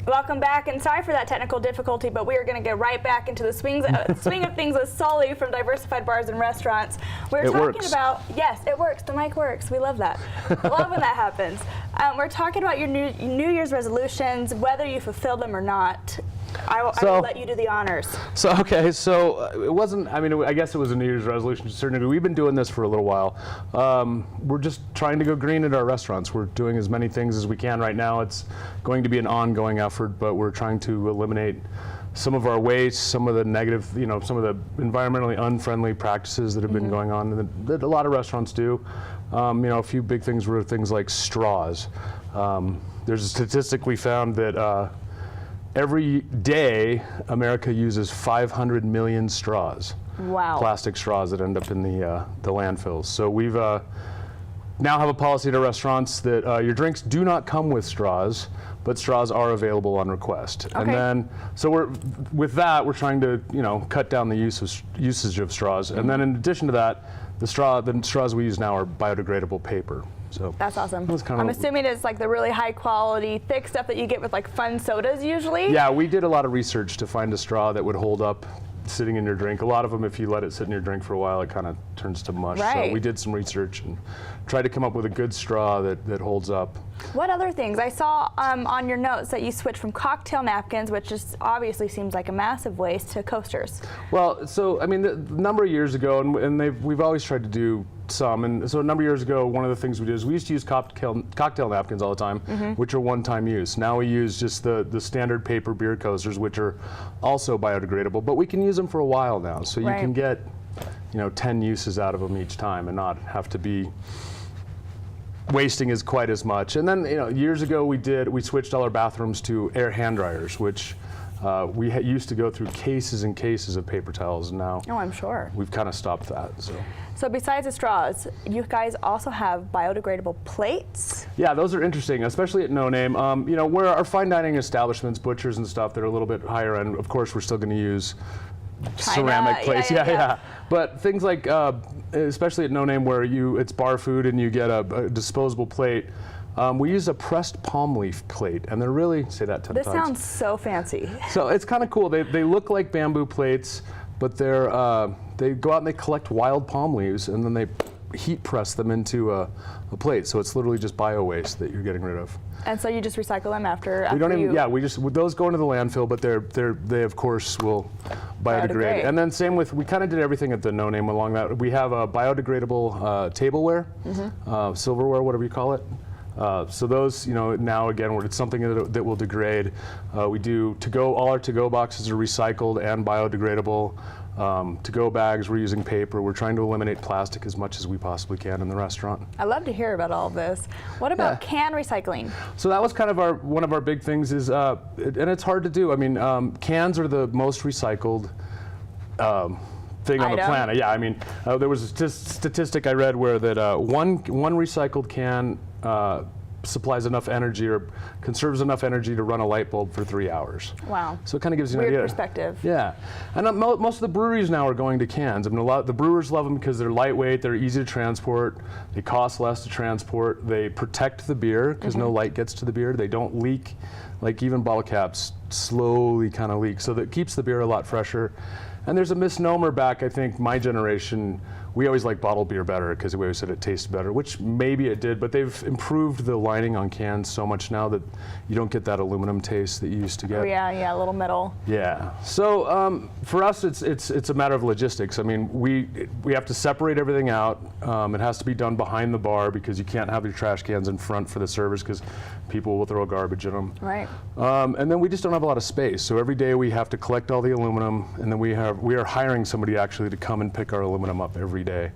Welcome back, and sorry for that technical difficulty, but we are going to get right back into the swing of things with Sully from Diversified Bars and Restaurants. We're talking about, yes, it works, the mic works, we love that. Love when that happens. We're talking about your New Year's resolutions, whether you fulfilled them or not. I will let you do the honors. So it wasn't, I guess it was a New Year's resolution to a certain degree. We've been doing this for a little while. We're just trying to go green at our restaurants. We're doing as many things as we can right now. It's going to be an ongoing effort, but we're trying to eliminate some of our waste, some of the negative, some of the environmentally unfriendly practices that have been going on that a lot of restaurants do. A few big things were things like straws. There's a statistic we found that every day, America uses 500 million straws. Wow. Plastic straws that end up in the landfills. So we've now have a policy at our restaurants that your drinks do not come with straws, but straws are available on request. Okay. And then, so we're trying to cut down the usage of straws. And then in addition to that, the straws we use now are biodegradable paper. So that's awesome. I'm assuming it's like the really high quality, thick stuff that you get with like fun sodas usually? Yeah, we did a lot of research to find a straw that would hold up sitting in your drink. A lot of them, if you let it sit in your drink for a while, it kind of turns to mush. Right. So we did some research and tried to come up with a good straw that holds up. What other things? I saw on your notes that you switched from cocktail napkins, which just obviously seems like a massive waste, to coasters. Well, so a number of years ago, and we've always tried to do some, and so a number of years ago, one of the things we did is we used to use cocktail napkins all the time, which are one-time use. Now we use just the standard paper beer coasters, which are also biodegradable, but we can use them for a while now, so you can get 10 uses out of them each time and not have to be wasting quite as much. And then years ago we switched all our bathrooms to air hand dryers, which we used to go through cases and cases of paper towels, and now I'm sure we've kind of stopped that. So besides the straws, you guys also have biodegradable plates? Yeah, those are interesting, especially at No Name. Where our fine dining establishments, butchers and stuff that are a little bit higher end, of course we're still going to use ceramic plates. Yeah. But things like, especially at No Name where it's bar food and you get a disposable plate, we use a pressed palm leaf plate, and they're really, say that 10 times. This sounds so fancy. So it's kind of cool. They look like bamboo plates, but they go out and they collect wild palm leaves, and then they heat press them into a plate. So it's literally just bio waste that you're getting rid of. And so you just recycle them after we don't even, those go into the landfill, but they of course will biodegrade. And then same with, we kind of did everything at the No Name along that. We have a biodegradable tableware, silverware, whatever you call it. So those, now again, it's something that will degrade. We do all our to-go boxes are recycled and biodegradable. To-go bags, we're using paper. We're trying to eliminate plastic as much as we possibly can in the restaurant. I love to hear about all of this. What about can recycling? So that was kind of one of our big things is, and it's hard to do. Cans are the most recycled thing on the planet. Yeah, there was a statistic I read where that one recycled can supplies enough energy or conserves enough energy to run a light bulb for 3 hours. Wow. So it kind of gives you an idea. Weird perspective. Yeah. And most of the breweries now are going to cans. The brewers love them because they're lightweight, they're easy to transport, they cost less to transport, they protect the beer because no light gets to the beer, they don't leak, like even bottle caps slowly kind of leak, so that keeps the beer a lot fresher. And there's a misnomer back, I think, my generation, we always liked bottled beer better because we always said it tasted better, which maybe it did, but they've improved the lining on cans so much now that you don't get that aluminum taste that you used to get. Oh, yeah, a little metal. Yeah. So for us, it's a matter of logistics. We have to separate everything out. It has to be done behind the bar because you can't have your trash cans in front for the servers because people will throw garbage in them. Right. And then we just don't have a lot of space. So every day we have to collect all the aluminum, and then we are hiring somebody actually to come and pick our aluminum up every day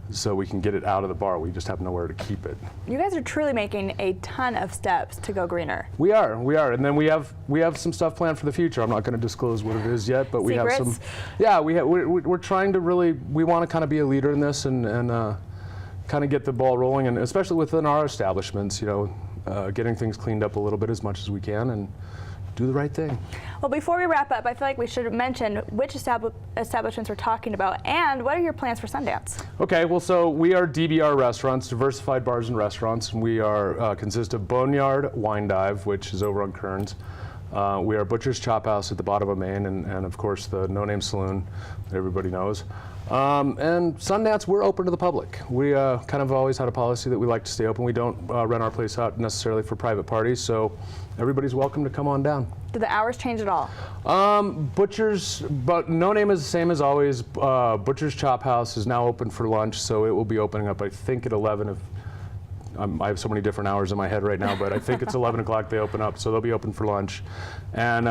so we can get it out of the bar. We just have nowhere to keep it. You guys are truly making a ton of steps to go greener. We are, and then we have some stuff planned for the future. I'm not going to disclose what it is yet, but we have some. Yeah, we're trying to really, we want to kind of be a leader in this and kind of get the ball rolling, and especially within our establishments, getting things cleaned up a little bit as much as we can and do the right thing. Well, before we wrap up, I feel like we should mention which establishments we're talking about and what are your plans for Sundance? Okay, well, so we are DBR Restaurants, Diversified Bars and Restaurants, and we are consist of Boneyard Wine Dive, which is over on Kearns, We are Butcher's Chop House at the bottom of Main, and of course the No Name Saloon that everybody knows. And Sundance, we're open to the public. We kind of always had a policy that we like to stay open. We don't rent our place out necessarily for private parties, so everybody's welcome to come on down. Do the hours change at all? Butcher's, but No Name is the same as always. Butcher's Chop House is now open for lunch, so it will be opening up, I think, at 11. If I have so many different hours in my head right now, but I think it's 11 o'clock they open up, so they'll be open for lunch. And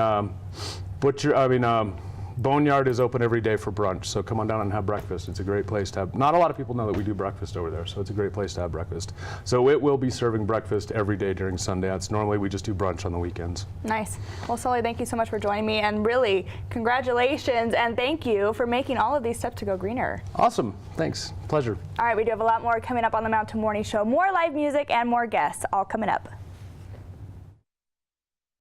Boneyard is open every day for brunch, so come on down and have breakfast. It's a great place to have. Not a lot of people know that we do breakfast over there, so it's a great place to have breakfast. So it will be serving breakfast every day during Sundance. Normally we just do brunch on the weekends. Nice. Well, Sully, thank you so much for joining me, and really, congratulations, and thank you for making all of these steps to go greener. Awesome. Thanks. Pleasure. All right, we do have a lot more coming up on the Mountain Morning Show. More live music and more guests, all coming up.